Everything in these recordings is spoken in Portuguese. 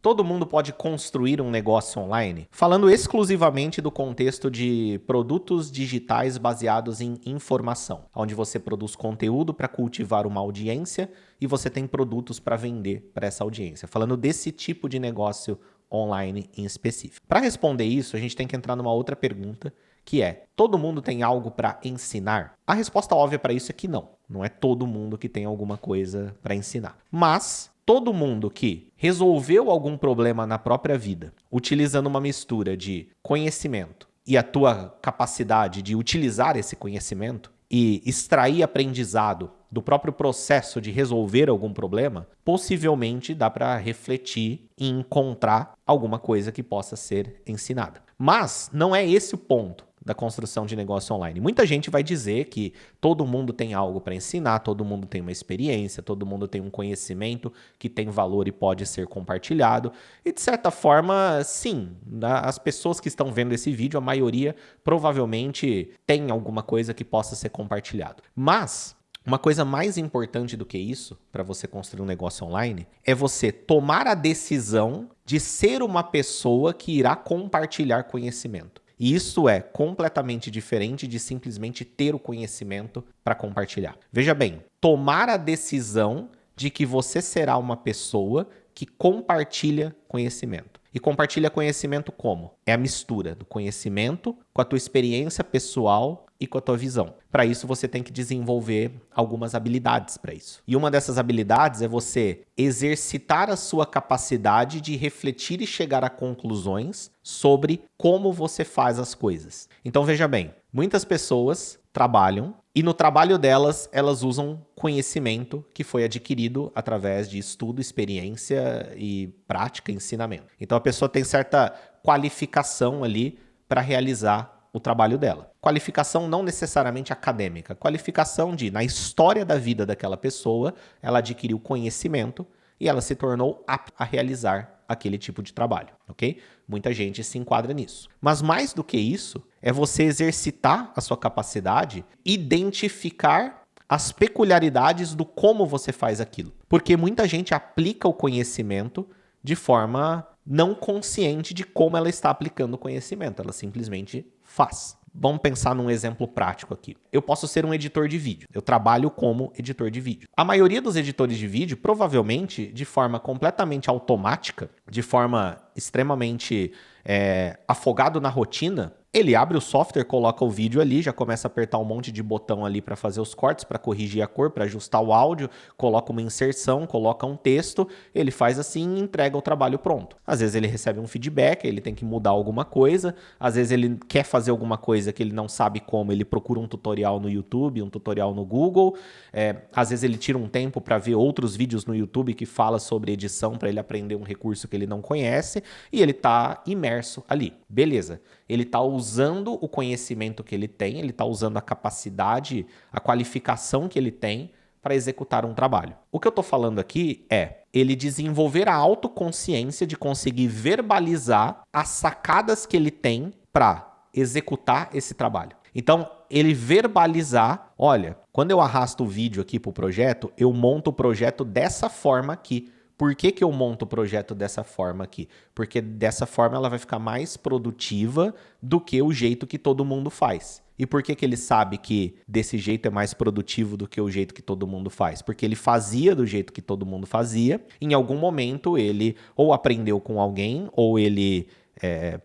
Todo mundo pode construir um negócio online? Falando exclusivamente do contexto de produtos digitais baseados em informação, onde você produz conteúdo para cultivar uma audiência e você tem produtos para vender para essa audiência. Falando desse tipo de negócio online em específico. Para responder isso, a gente tem que entrar numa outra pergunta, que é: todo mundo tem algo para ensinar? A resposta óbvia para isso é que não. Não é todo mundo que tem alguma coisa para ensinar. Mas todo mundo que resolveu algum problema na própria vida, utilizando uma mistura de conhecimento e a tua capacidade de utilizar esse conhecimento e extrair aprendizado do próprio processo de resolver algum problema, possivelmente dá para refletir e encontrar alguma coisa que possa ser ensinada. Mas não é esse o ponto da construção de negócio online. Muita gente vai dizer que todo mundo tem algo para ensinar, todo mundo tem uma experiência, todo mundo tem um conhecimento que tem valor e pode ser compartilhado. E de certa forma, sim, as pessoas que estão vendo esse vídeo, a maioria provavelmente tem alguma coisa que possa ser compartilhado. Mas uma coisa mais importante do que isso, para você construir um negócio online, é você tomar a decisão de ser uma pessoa que irá compartilhar conhecimento. E isso é completamente diferente de simplesmente ter o conhecimento para compartilhar. Veja bem, tomar a decisão de que você será uma pessoa que compartilha conhecimento. E compartilha conhecimento como? É a mistura do conhecimento com a tua experiência pessoal e com a tua visão. Para isso, você tem que desenvolver algumas habilidades para isso. E uma dessas habilidades é você exercitar a sua capacidade de refletir e chegar a conclusões sobre como você faz as coisas. Então, veja bem, muitas pessoas trabalham e no trabalho delas, elas usam conhecimento que foi adquirido através de estudo, experiência e prática, ensinamento. Então, a pessoa tem certa qualificação ali para realizar o trabalho dela. Qualificação não necessariamente acadêmica, qualificação de, na história da vida daquela pessoa, ela adquiriu conhecimento e ela se tornou apta a realizar aquele tipo de trabalho, ok? Muita gente se enquadra nisso. Mas mais do que isso, é você exercitar a sua capacidade, identificar as peculiaridades do como você faz aquilo. Porque muita gente aplica o conhecimento de forma não consciente de como ela está aplicando o conhecimento. Ela simplesmente faz. Vamos pensar num exemplo prático aqui. Eu posso ser um editor de vídeo. Eu trabalho como editor de vídeo. A maioria dos editores de vídeo, provavelmente, de forma completamente automática, de forma extremamente afogado na rotina, ele abre o software, coloca o vídeo ali, já começa a apertar um monte de botão ali para fazer os cortes, para corrigir a cor, para ajustar o áudio, coloca uma inserção, coloca um texto, ele faz assim e entrega o trabalho pronto. Às vezes ele recebe um feedback, ele tem que mudar alguma coisa, às vezes ele quer fazer alguma coisa que ele não sabe como, ele procura um tutorial no YouTube, um tutorial no Google, às vezes ele tira um tempo para ver outros vídeos no YouTube que fala sobre edição, para ele aprender um recurso que ele não conhece, e ele está imerso ali. Beleza. Ele está usando o conhecimento que ele tem, ele está usando a capacidade, a qualificação que ele tem para executar um trabalho. O que eu estou falando aqui é ele desenvolver a autoconsciência de conseguir verbalizar as sacadas que ele tem para executar esse trabalho. Então, ele verbalizar, olha, quando eu arrasto o vídeo aqui para o projeto, eu monto o projeto dessa forma aqui. Por que eu monto o projeto dessa forma aqui? Porque dessa forma ela vai ficar mais produtiva do que o jeito que todo mundo faz. E por que ele sabe que desse jeito é mais produtivo do que o jeito que todo mundo faz? Porque ele fazia do jeito que todo mundo fazia. Em algum momento ele ou aprendeu com alguém, ou ele,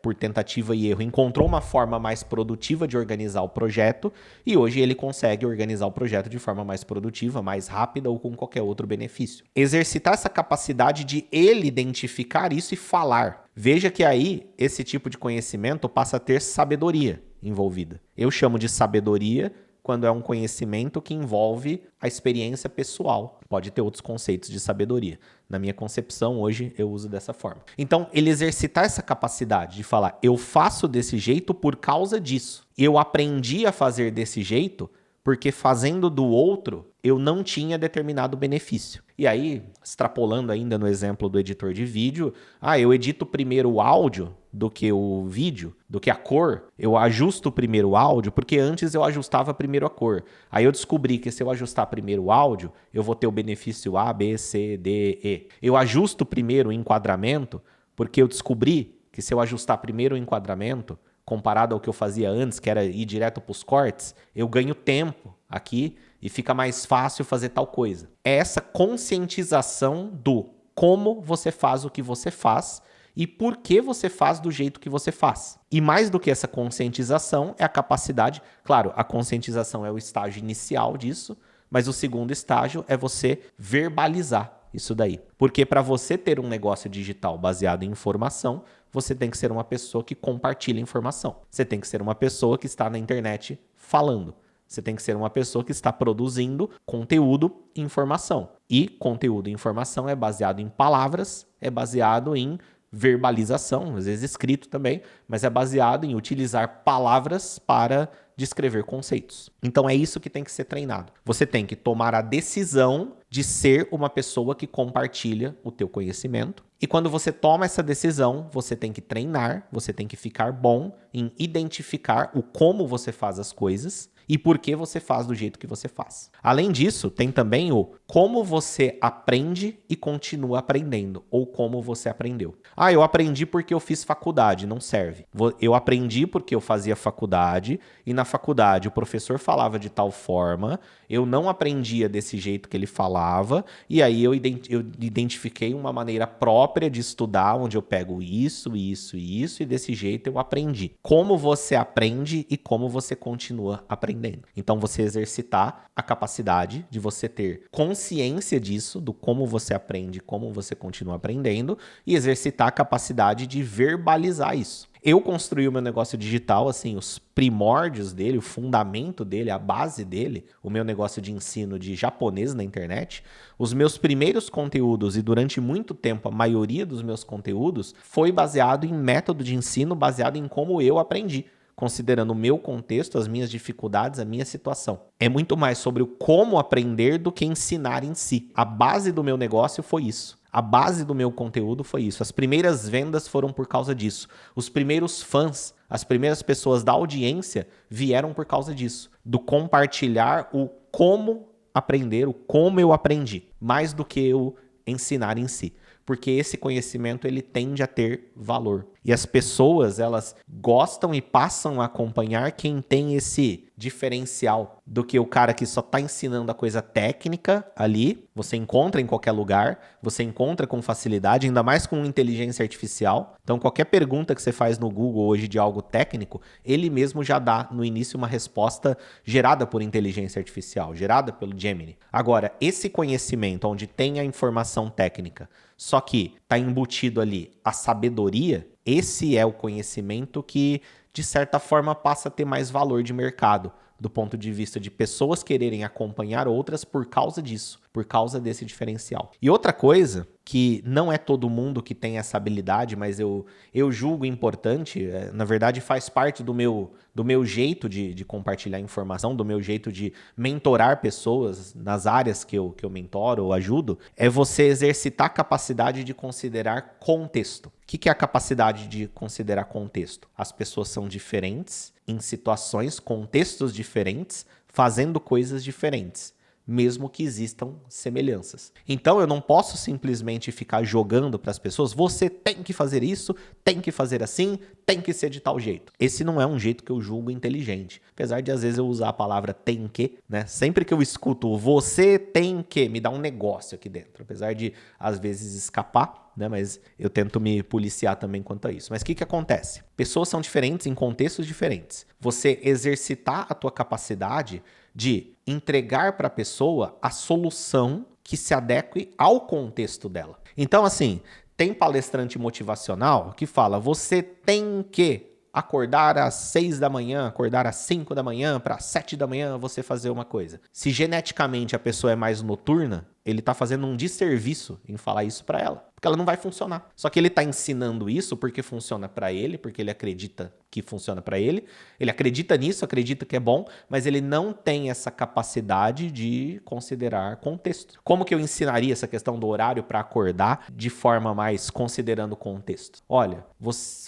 por tentativa e erro, encontrou uma forma mais produtiva de organizar o projeto, e hoje ele consegue organizar o projeto de forma mais produtiva, mais rápida ou com qualquer outro benefício. Exercitar essa capacidade de ele identificar isso e falar. Veja que aí esse tipo de conhecimento passa a ter sabedoria envolvida. Eu chamo de sabedoria quando é um conhecimento que envolve a experiência pessoal. Pode ter outros conceitos de sabedoria. Na minha concepção, hoje, eu uso dessa forma. Então, ele exercitar essa capacidade de falar, eu faço desse jeito por causa disso. Eu aprendi a fazer desse jeito porque fazendo do outro, eu não tinha determinado benefício. E aí, extrapolando ainda no exemplo do editor de vídeo, eu edito primeiro o áudio do que o vídeo, do que a cor. Eu ajusto primeiro o áudio, porque antes eu ajustava primeiro a cor. Aí eu descobri que se eu ajustar primeiro o áudio, eu vou ter o benefício A, B, C, D, E. Eu ajusto primeiro o enquadramento, porque eu descobri que se eu ajustar primeiro o enquadramento, comparado ao que eu fazia antes, que era ir direto para os cortes, eu ganho tempo aqui e fica mais fácil fazer tal coisa. É essa conscientização do como você faz o que você faz e por que você faz do jeito que você faz. E mais do que essa conscientização é a capacidade, claro, a conscientização é o estágio inicial disso, mas o segundo estágio é você verbalizar isso daí. Porque para você ter um negócio digital baseado em informação, você tem que ser uma pessoa que compartilha informação. Você tem que ser uma pessoa que está na internet falando. Você tem que ser uma pessoa que está produzindo conteúdo e informação. E conteúdo e informação é baseado em palavras, é baseado em verbalização, às vezes escrito também, mas é baseado em utilizar palavras para descrever conceitos. Então é isso que tem que ser treinado. Você tem que tomar a decisão de ser uma pessoa que compartilha o teu conhecimento. E quando você toma essa decisão, você tem que treinar, você tem que ficar bom em identificar o como você faz as coisas e por que você faz do jeito que você faz. Além disso, tem também o como você aprende e continua aprendendo, ou como você aprendeu. Eu aprendi porque eu fiz faculdade, não serve. Eu aprendi porque eu fazia faculdade, e na faculdade o professor falava de tal forma, eu não aprendia desse jeito que ele falava, e aí eu identifiquei uma maneira própria de estudar, onde eu pego isso, e desse jeito eu aprendi. Como você aprende e como você continua aprendendo. Então, você exercitar a capacidade de você ter consciência disso, do como você aprende, como você continua aprendendo, e exercitar a capacidade de verbalizar isso. Eu construí o meu negócio digital, assim, os primórdios dele, o fundamento dele, a base dele, o meu negócio de ensino de japonês na internet. Os meus primeiros conteúdos, e durante muito tempo a maioria dos meus conteúdos, foi baseado em método de ensino, baseado em como eu aprendi, considerando o meu contexto, as minhas dificuldades, a minha situação. É muito mais sobre o como aprender do que ensinar em si. A base do meu negócio foi isso. A base do meu conteúdo foi isso. As primeiras vendas foram por causa disso. Os primeiros fãs, as primeiras pessoas da audiência vieram por causa disso. Do compartilhar o como aprender, o como eu aprendi, mais do que o ensinar em si. Porque esse conhecimento ele tende a ter valor. E as pessoas, elas gostam e passam a acompanhar quem tem esse diferencial do que o cara que só está ensinando a coisa técnica ali. Você encontra em qualquer lugar, você encontra com facilidade, ainda mais com inteligência artificial. Então, qualquer pergunta que você faz no Google hoje de algo técnico, ele mesmo já dá no início uma resposta gerada por inteligência artificial, gerada pelo Gemini. Agora, esse conhecimento onde tem a informação técnica, só que está embutido ali a sabedoria, esse é o conhecimento que, de certa forma, passa a ter mais valor de mercado, do ponto de vista de pessoas quererem acompanhar outras por causa disso, por causa desse diferencial. E outra coisa, que não é todo mundo que tem essa habilidade, mas eu julgo importante, na verdade faz parte do meu jeito de compartilhar informação, do meu jeito de mentorar pessoas nas áreas que eu mentoro ou ajudo, é você exercitar a capacidade de considerar contexto. O que é a capacidade de considerar contexto? As pessoas são diferentes, em situações, contextos diferentes, fazendo coisas diferentes, mesmo que existam semelhanças. Então eu não posso simplesmente ficar jogando para as pessoas, você tem que fazer isso, tem que fazer assim, tem que ser de tal jeito. Esse não é um jeito que eu julgo inteligente. Apesar de às vezes eu usar a palavra tem que, né? Sempre que eu escuto você tem que, me dá um negócio aqui dentro. Apesar de às vezes escapar, né? Mas eu tento me policiar também quanto a isso. Mas o que acontece? Pessoas são diferentes em contextos diferentes. Você exercitar a tua capacidade de entregar para a pessoa a solução que se adeque ao contexto dela. Então, assim, tem palestrante motivacional que fala, você tem que acordar às 6 da manhã, acordar às 5 da manhã, para às 7 da manhã você fazer uma coisa. Se geneticamente a pessoa é mais noturna, ele está fazendo um desserviço em falar isso para ela. Porque porque ela não vai funcionar. Só que ele está ensinando isso porque funciona para ele, porque ele acredita que funciona para ele. Ele acredita nisso, acredita que é bom, mas ele não tem essa capacidade de considerar contexto. Como que eu ensinaria essa questão do horário para acordar de forma mais considerando contexto? Olha,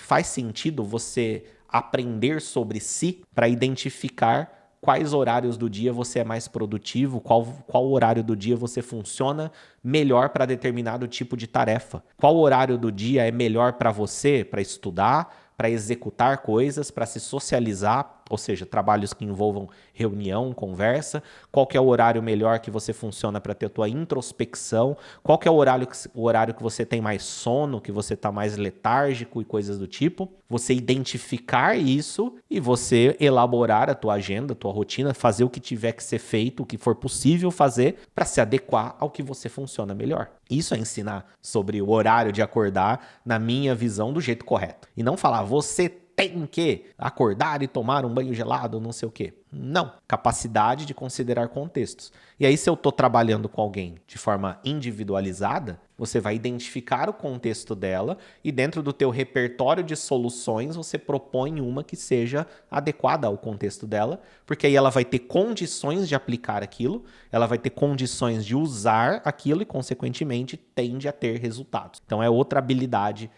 faz sentido você aprender sobre si para identificar quais horários do dia você é mais produtivo, qual horário do dia você funciona melhor para determinado tipo de tarefa. Qual horário do dia é melhor para você, para estudar, para executar coisas, para se socializar, ou seja, trabalhos que envolvam reunião, conversa. Qual que é o horário melhor que você funciona para ter a tua introspecção? Qual que é o horário que você tem mais sono, que você está mais letárgico e coisas do tipo? Você identificar isso e você elaborar a tua agenda, a tua rotina, fazer o que tiver que ser feito, o que for possível fazer para se adequar ao que você funciona melhor. Isso é ensinar sobre o horário de acordar, na minha visão, do jeito correto. E não falar, você tem que acordar e tomar um banho gelado, não sei o quê. Não. Capacidade de considerar contextos. E aí, se eu estou trabalhando com alguém de forma individualizada, você vai identificar o contexto dela e dentro do teu repertório de soluções, você propõe uma que seja adequada ao contexto dela, porque aí ela vai ter condições de aplicar aquilo, ela vai ter condições de usar aquilo e, consequentemente, tende a ter resultados. Então, é outra habilidade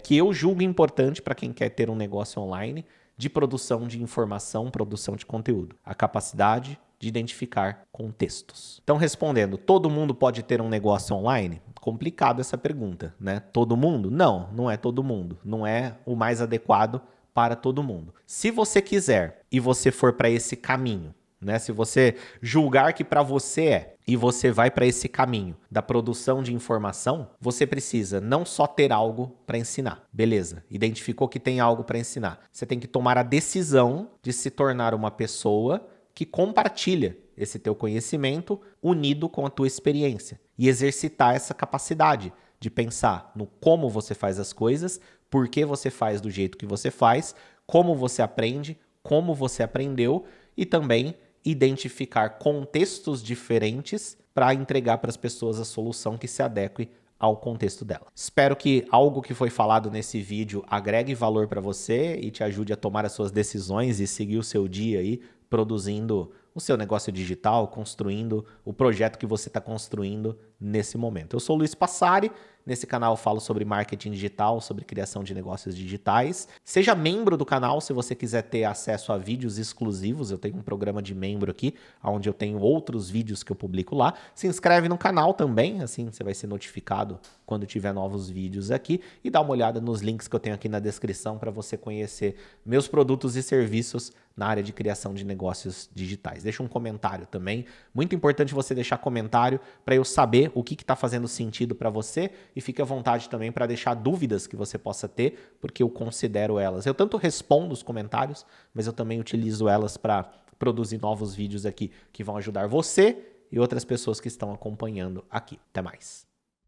que eu julgo importante para quem quer ter um negócio online de produção de informação, produção de conteúdo. A capacidade de identificar contextos. Então, respondendo, todo mundo pode ter um negócio online? Complicado essa pergunta, né? Todo mundo? Não, não é todo mundo. Não é o mais adequado para todo mundo. Se você quiser e você for para esse caminho, né? Se você julgar que para você é e você vai para esse caminho da produção de informação, você precisa não só ter algo para ensinar. Beleza, identificou que tem algo para ensinar. Você tem que tomar a decisão de se tornar uma pessoa que compartilha esse teu conhecimento unido com a tua experiência e exercitar essa capacidade de pensar no como você faz as coisas, por que você faz do jeito que você faz, como você aprende, como você aprendeu e também identificar contextos diferentes para entregar para as pessoas a solução que se adeque ao contexto dela. Espero que algo que foi falado nesse vídeo agregue valor para você e te ajude a tomar as suas decisões e seguir o seu dia aí produzindo o seu negócio digital, construindo o projeto que você está construindo nesse momento. Eu sou o Luiz Passari, nesse canal eu falo sobre marketing digital, sobre criação de negócios digitais. Seja membro do canal se você quiser ter acesso a vídeos exclusivos, eu tenho um programa de membro aqui, onde eu tenho outros vídeos que eu publico lá. Se inscreve no canal também, assim você vai ser notificado quando tiver novos vídeos aqui e dá uma olhada nos links que eu tenho aqui na descrição para você conhecer meus produtos e serviços na área de criação de negócios digitais. Deixa um comentário também. Muito importante você deixar comentário para eu saber o que está fazendo sentido para você e fique à vontade também para deixar dúvidas que você possa ter, porque eu considero elas. Eu tanto respondo os comentários, mas eu também utilizo elas para produzir novos vídeos aqui que vão ajudar você e outras pessoas que estão acompanhando aqui. Até mais.